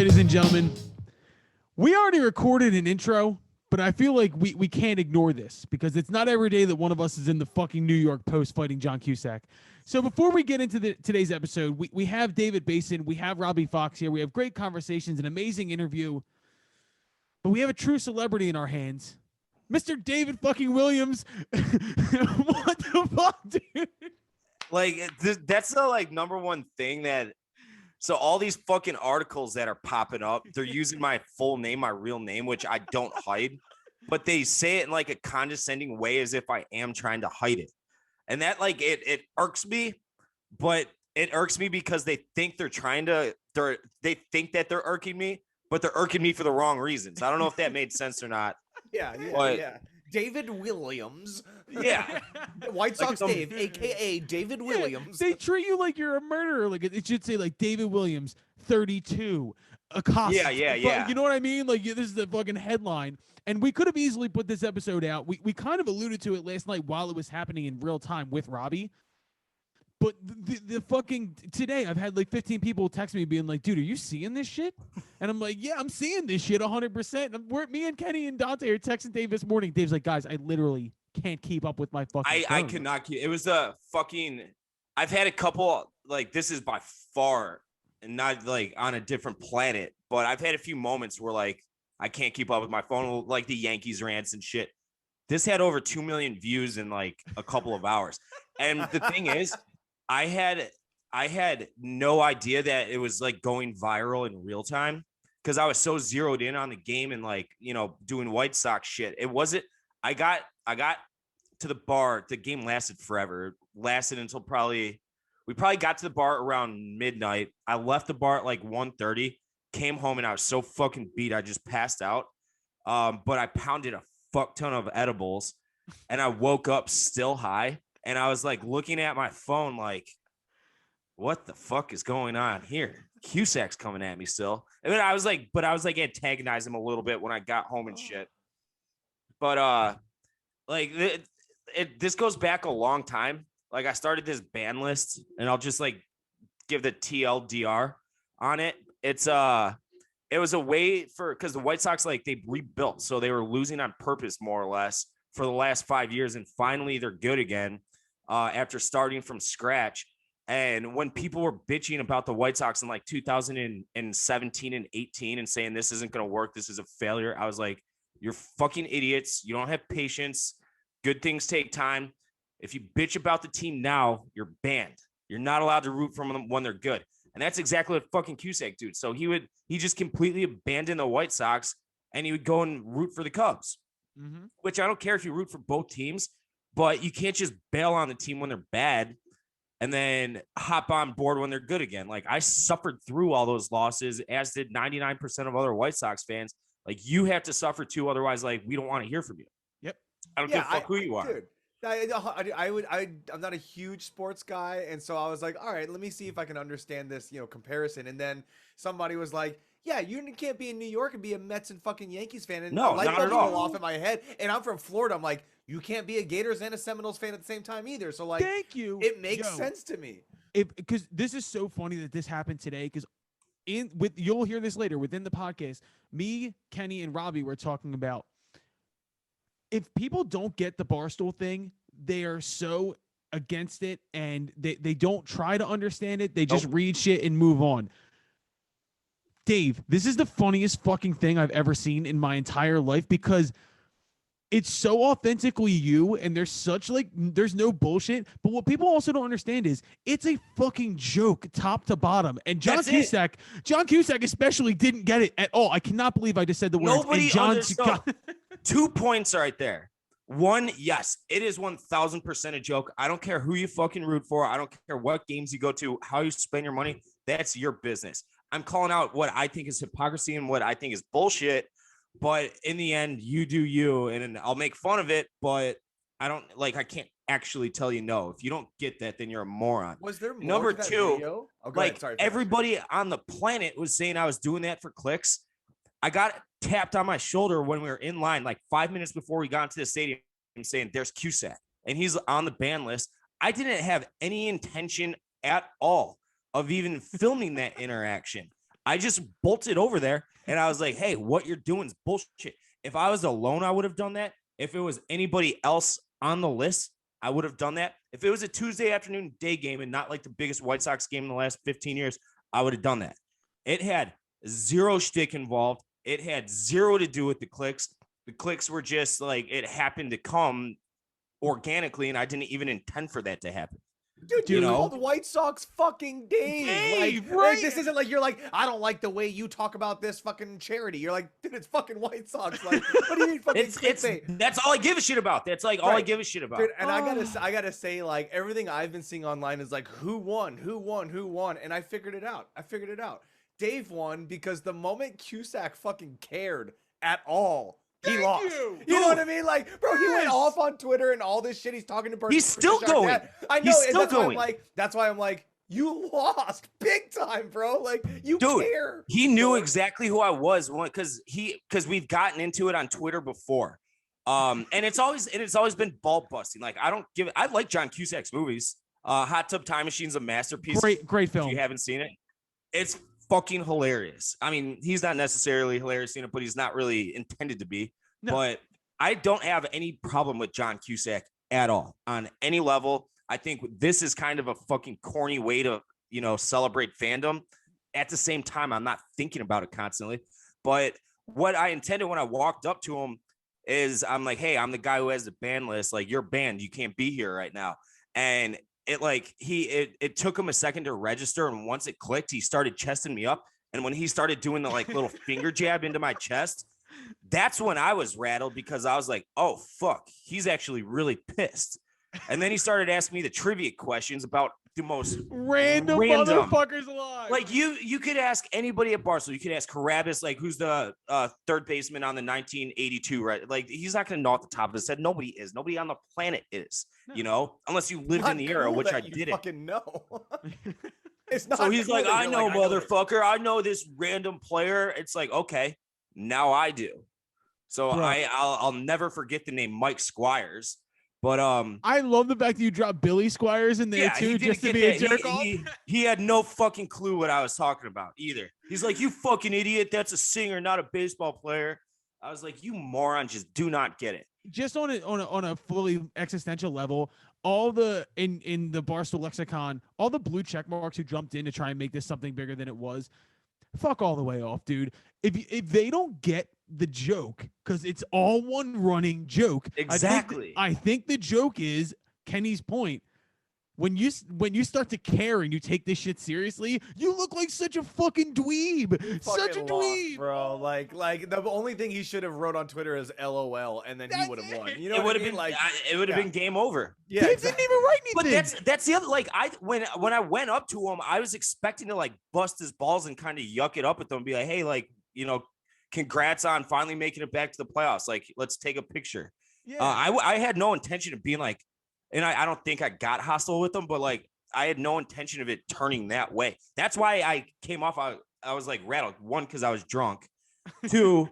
ladies and gentlemen. We already recorded an intro, but I feel like we can't ignore this because it's not every day that one of us is in the fucking New York Post fighting John Cusack. So before we get into today's episode, we have David Basin, we have Robbie Fox here, we have great conversations, an amazing interview, but we have a true celebrity in our hands. Mr. David fucking Williams. What the fuck, dude? Like, that's the number one thing that. So all these fucking articles that are popping up, they're using my full name, my real name, which I don't hide, but they say it in a condescending way as if I am trying to hide it. And that it irks me, but it irks me because they think they think that they're irking me, but they're irking me for the wrong reasons. I don't know if that made sense or not. Yeah. David Williams. Yeah. White Sox Dave, a.k.a. David Williams. They treat you like you're a murderer. Like it should say David Williams, 32, accosted. Yeah. You know what I mean? This is the fucking headline. And we could have easily put this episode out. We kind of alluded to it last night while it was happening in real time with Robbie. But the fucking today, I've had 15 people text me being like, dude, are you seeing this shit? And I'm like, yeah, I'm seeing this shit 100%. Me and Kenny and Dante are texting Dave this morning. Dave's like, guys, I literally can't keep up with my fucking phone. I cannot keep. It was a fucking. I've had a couple, this is by far not on a different planet, but I've had a few moments where I can't keep up with my phone, like the Yankees rants and shit. This had over 2 million views in a couple of hours. And the thing is, I had no idea that it was going viral in real time because I was so zeroed in on the game and doing White Sox shit. It wasn't. I got to the bar. The game lasted forever. It lasted until we probably got to the bar around midnight. I left the bar at 1:30. Came home and I was so fucking beat. I just passed out. But I pounded a fuck ton of edibles, and I woke up still high. And I was looking at my phone what the fuck is going on here? Cusack's coming at me still. I mean, I was antagonizing him a little bit when I got home and shit. But this goes back a long time. I started this ban list, and I'll just give the TLDR on it. It was a way because the White Sox they rebuilt, so they were losing on purpose more or less for the last 5 years, and finally they're good again. After starting from scratch. And when people were bitching about the White Sox in 2017 and 18 and saying this isn't going to work, this is a failure, I was like, you're fucking idiots. You don't have patience. Good things take time. If you bitch about the team now, you're banned. You're not allowed to root for them when they're good. And that's exactly what fucking Cusack did. So he just completely abandoned the White Sox and he would go and root for the Cubs, which I don't care if you root for both teams. But you can't just bail on the team when they're bad and then hop on board when they're good again. I suffered through all those losses, as did 99% of other White Sox fans. You have to suffer too. Otherwise, we don't want to hear from you. Yep. I don't give a fuck who you are. Dude, I'm not a huge sports guy. And so I was like, all right, let me see if I can understand this, comparison. And then somebody was like, yeah, you can't be in New York and be a Mets and fucking Yankees fan. And no, light not bulbs at all. go off in my head. And I'm from Florida. I'm like, you can't be a Gators and a Seminoles fan at the same time either. So thank you. It makes sense to me. Because this is so funny that this happened today. Because you'll hear this later within the podcast. Me, Kenny, and Robbie were talking about if people don't get the Barstool thing, they are so against it and they don't try to understand it. They just read shit and move on. Dave, this is the funniest fucking thing I've ever seen in my entire life because it's so authentically you and there's such there's no bullshit. But what people also don't understand is it's a fucking joke top to bottom. And John Cusack especially didn't get it at all. I cannot believe I just said the words. Nobody understood. 2 points right there. One, yes, it is 1000% a joke. I don't care who you fucking root for. I don't care what games you go to, how you spend your money. That's your business. I'm calling out what I think is hypocrisy and what I think is bullshit. But in the end, you do you, and I'll make fun of it. But I don't I can't actually tell you no. If you don't get that, then you're a moron. Was there more number to that two? Video? Oh, ahead. Sorry, everybody on the planet was saying I was doing that for clicks. I got tapped on my shoulder when we were in line, 5 minutes before we got into the stadium, saying there's Cusack, and he's on the ban list. I didn't have any intention at all of even filming that interaction. I just bolted over there and I was like, hey, what you're doing is bullshit. If I was alone, I would have done that. If it was anybody else on the list, I would have done that. If it was a Tuesday afternoon day game and not like the biggest White Sox game in the last 15 years, I would have done that. It had zero shtick involved. It had zero to do with the clicks. The clicks were just like, it happened to come organically, and I didn't even intend for that to happen. Dude, you called White Sox fucking Dave. Right? This isn't like you're like, I don't like the way you talk about this fucking charity. You're like, dude, it's fucking White Sox. Like, what do you mean fucking that's all I give a shit about. That's like all I give a shit about. Dude, and I gotta say, like, everything I've been seeing online is like, who won? And I figured it out. Dave won because the moment Cusack fucking cared at all, he lost. You know what I mean? Like, bro, he went off on Twitter and all this shit. He's talking to He's still going. I know. He's still going. That's why I'm like, you lost big time, bro. Like, you care. He knew exactly who I was because we've gotten into it on Twitter before. And it's always been ball busting. Like, I like John Cusack's movies. Hot Tub Time Machine's a masterpiece. Great film. If you haven't seen it, it's fucking hilarious. I mean, he's not necessarily hilarious in it, but he's not really intended to be. No. But I don't have any problem with John Cusack at all on any level. I think this is kind of a fucking corny way to, celebrate fandom. At the same time, I'm not thinking about it constantly. But what I intended when I walked up to him is I'm like, hey, I'm the guy who has the ban list. Like, you're banned. You can't be here right now. And it took him a second to register, and once it clicked, he started chesting me up. And when he started doing the like little finger jab into my chest, that's when I was rattled because I was like, oh fuck, he's actually really pissed. And then he started asking me the trivia questions about the most random motherfuckers alive. Like you could ask anybody at Barcelona. You could ask Carabas, like who's the third baseman on the 1982, right? Like he's not gonna know at the top of his head. Nobody is. Nobody on the planet is. Unless you lived in the era, which I didn't. Fucking know. It's not. So he's like, I know, motherfucker. I know this random player. It's like, okay, now I do. So I'll never forget the name Mike Squires. But I love the fact that you dropped Billy Squires in there too, just to be a jerk off. He had no fucking clue what I was talking about either. He's like, you fucking idiot. That's a singer, not a baseball player. I was like, you moron, just do not get it. Just on a fully existential level, all the in the Barstool lexicon, all the blue check marks who jumped in to try and make this something bigger than it was, fuck all the way off, dude. If they don't get the joke, because it's all one running joke. Exactly. I think the joke is Kenny's point. When you start to care and you take this shit seriously, you look like such a fucking dweeb. Such a dweeb, bro. Like the only thing he should have wrote on Twitter is LOL, and then he would have won. You know, it would have been like it would have been game over. Yeah, he didn't even write anything. But that's the other. Like when I went up to him, I was expecting to like bust his balls and kind of yuck it up with him and be like, hey, like congrats on finally making it back to the playoffs. Like, let's take a picture. Yeah. I had no intention of being like, and I don't think I got hostile with them, but like, I had no intention of it turning that way. That's why I came off. I was like rattled. One, because I was drunk. Two,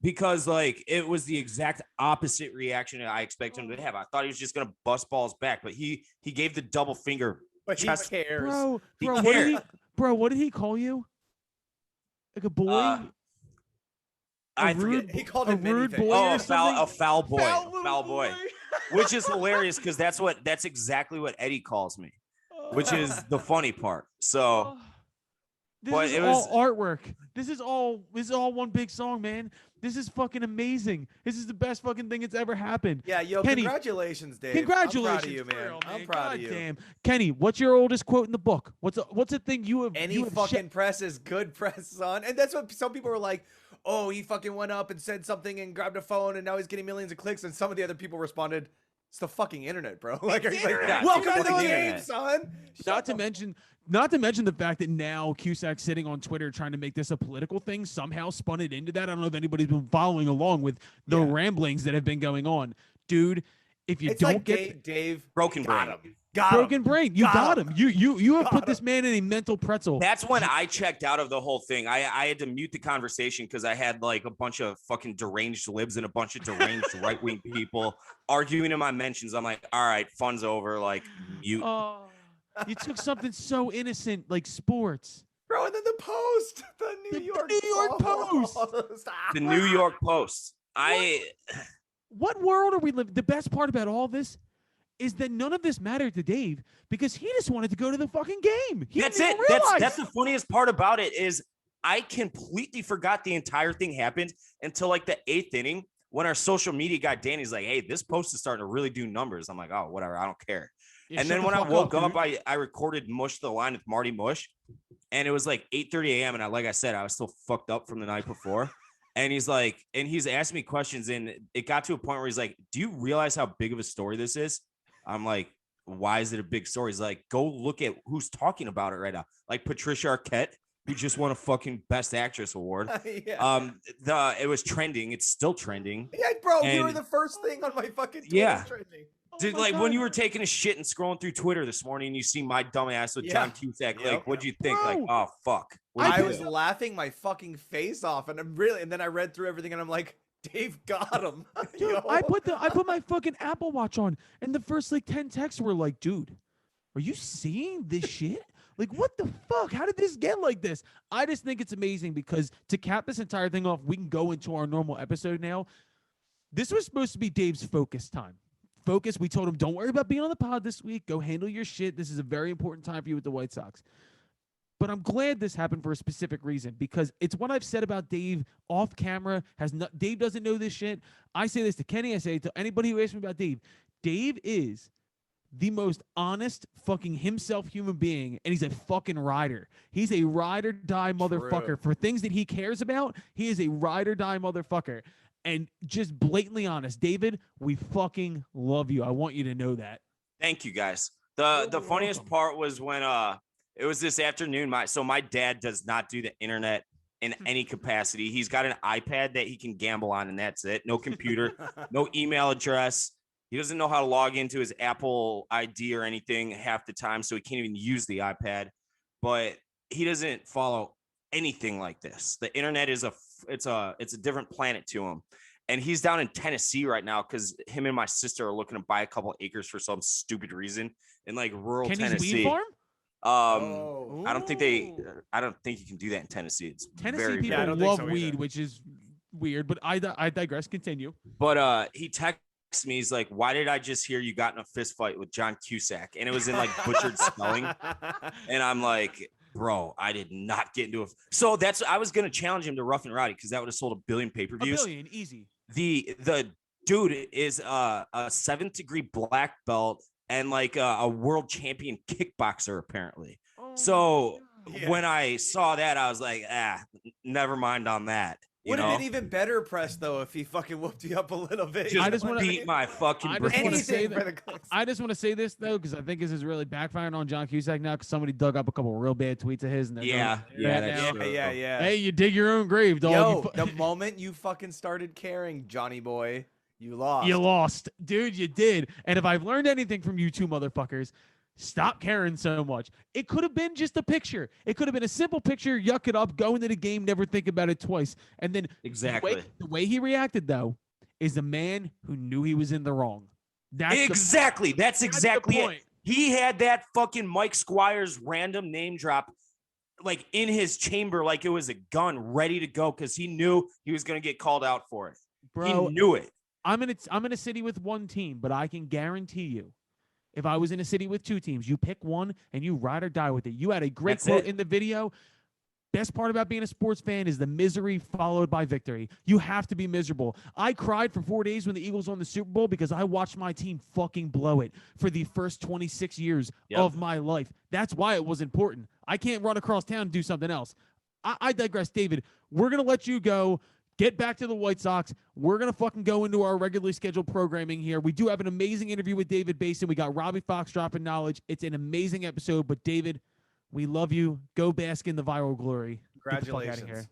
because like it was the exact opposite reaction that I expected him to have. I thought he was just gonna bust balls back, but he gave the double finger. But he cares. Bro, what did he call you? Like a boy? I forget. He called it rude boy. Oh, a foul boy. Foul boy. Which is hilarious because that's exactly what Eddie calls me, which is the funny part. So this is all artwork. This is all one big song, man. This is fucking amazing. This is the best fucking thing that's ever happened. Yeah, yo, Kenny, congratulations, Dave. Congratulations, I'm proud of you, man. Real, I'm proud of you. Damn. Kenny, what's your oldest quote in the book? What's a thing you have? Any fucking press is good press, son. And that's what some people were like. Oh, he fucking went up and said something and grabbed a phone and now he's getting millions of clicks. And some of the other people responded, it's the fucking internet, bro. Like, are you like, welcome to the game, son. Not to mention the fact that now Cusack sitting on Twitter trying to make this a political thing somehow spun it into that. I don't know if anybody's been following along with the ramblings that have been going on. Dude, if you don't get Dave broken brain. Broken brain. You got him. You have put this man in a mental pretzel. That's when I checked out of the whole thing. I had to mute the conversation because I had like a bunch of fucking deranged libs and a bunch of deranged right-wing people arguing in my mentions. I'm like, all right, fun's over. Like, you took something so innocent like sports. Bro, bro. And then the Post, the New York Post. The New York Post. What world are we living? The best part about all this is that none of this mattered to Dave because he just wanted to go to the fucking game. That's it. That's the funniest part about it is I completely forgot the entire thing happened until like the 8th inning when our social media guy Danny's like, "Hey, this post is starting to really do numbers." I'm like, "Oh, whatever, I don't care." Yeah, and then when I woke up, I recorded Mush the Line with Marty Mush, and it was like 8:30 a.m. And like I said, I was still fucked up from the night before. And he's like, and he's asking me questions, and it got to a point where he's like, "Do you realize how big of a story this is?" I'm like, "Why is it a big story?" He's like, "Go look at who's talking about it right now. Like Patricia Arquette, who just won a fucking Best Actress award. Yeah. It was trending. It's still trending. Yeah, bro, you And- were the first thing on my fucking Twitter Yeah. trending. Dude, my like God. when you were taking a shit and scrolling through Twitter this morning, and you see my dumb ass with Yeah. John Cusack. Yep. Like, what'd you think? Bro. Like, oh fuck. What'd I you was think? laughing my fucking face off, and then I read through everything, and I'm like, Dave got him. Dude, Yo. I put my fucking Apple Watch on, and the first like 10 texts were like, "Dude, are you seeing this shit? Like, what the fuck? How did this get like this?" I just think it's amazing because to cap this entire thing off, we can go into our normal episode now. This was supposed to be Dave's focus time. Focus. We told him, "Don't worry about being on the pod this week. Go handle your shit. This is a very important time for you with the White Sox." But I'm glad this happened for a specific reason because it's what I've said about Dave off camera. Dave doesn't know this shit. I say this to Kenny. I say it to anybody who asks me about Dave. Dave is the most honest fucking himself human being, and he's a fucking rider. He's a ride or die motherfucker. True. For things that he cares about, he is a ride or die motherfucker. And just blatantly honest, David, we fucking love you. I want you to know that. Thank you guys. You're The funniest welcome. part was when it was this afternoon. My dad does not do the internet in any capacity. He's got an iPad that he can gamble on, and that's it. No computer, no email address. He doesn't know how to log into his Apple ID or anything half the time, so he can't even use the iPad. But he doesn't follow anything like this. The internet is it's a different planet to him. And he's down in Tennessee right now because him and my sister are looking to buy a couple acres for some stupid reason in like rural Kenny's Tennessee. weed farm? Oh. I don't think you can do that in Tennessee. It's Tennessee very, people Yeah, I very, don't think love so either. weed, which is weird, but I digress. Continue. but he texts me, he's like, "Why did I just hear you got in a fist fight with John Cusack?" And it was in like butchered spelling. And I'm like, "Bro, I did not get into so I was gonna challenge him to Rough and Rowdy because that would have sold 1 billion A pay-per-views. billion, easy. The dude is a 7th degree black belt and like a world champion kickboxer apparently. Oh So my God. Yeah. when I saw that, I was like, never mind on that. You Would have know, been even better press though if he fucking whooped you up a little bit. just I just wanna- beat my fucking I just brains. wanna say anything for that- the clicks. I just want to say this though, because I think this is really backfiring on John Cusack now, because somebody dug up a couple real bad tweets of his. And they're Yeah, going yeah, right that's now. true. Yeah. Hey, you dig your own grave, dog. Yo, You fu- the moment you fucking started caring, Johnny boy, you lost. You lost, dude. You did. And if I've learned anything from you two motherfuckers, stop caring so much. It could have been just a picture. It could have been a simple picture. Yuck it up. Go into the game. Never think about it twice. And then Exactly. the way he reacted though is a man who knew he was in the wrong. That's Exactly. That's the exactly it. point. He had that fucking Mike Squires random name drop like in his chamber, like it was a gun ready to go because he knew he was going to get called out for it. Bro, He knew it. I'm in a city with one team, but I can guarantee you, if I was in a city with two teams, you pick one and you ride or die with it. You had a great That's quote it. in the video. Best part about being a sports fan is the misery followed by victory. You have to be miserable. I cried for 4 days when the Eagles won the Super Bowl because I watched my team fucking blow it for the first 26 years Yep. of my life. That's why it was important. I can't run across town and do something else. I digress, David. We're going to let you go. Get back to the White Sox. We're going to fucking go into our regularly scheduled programming here. We do have an amazing interview with David Basin. We got Robbie Fox dropping knowledge. It's an amazing episode. But, David, we love you. Go bask in the viral glory. Get the fuck outta Congratulations. here.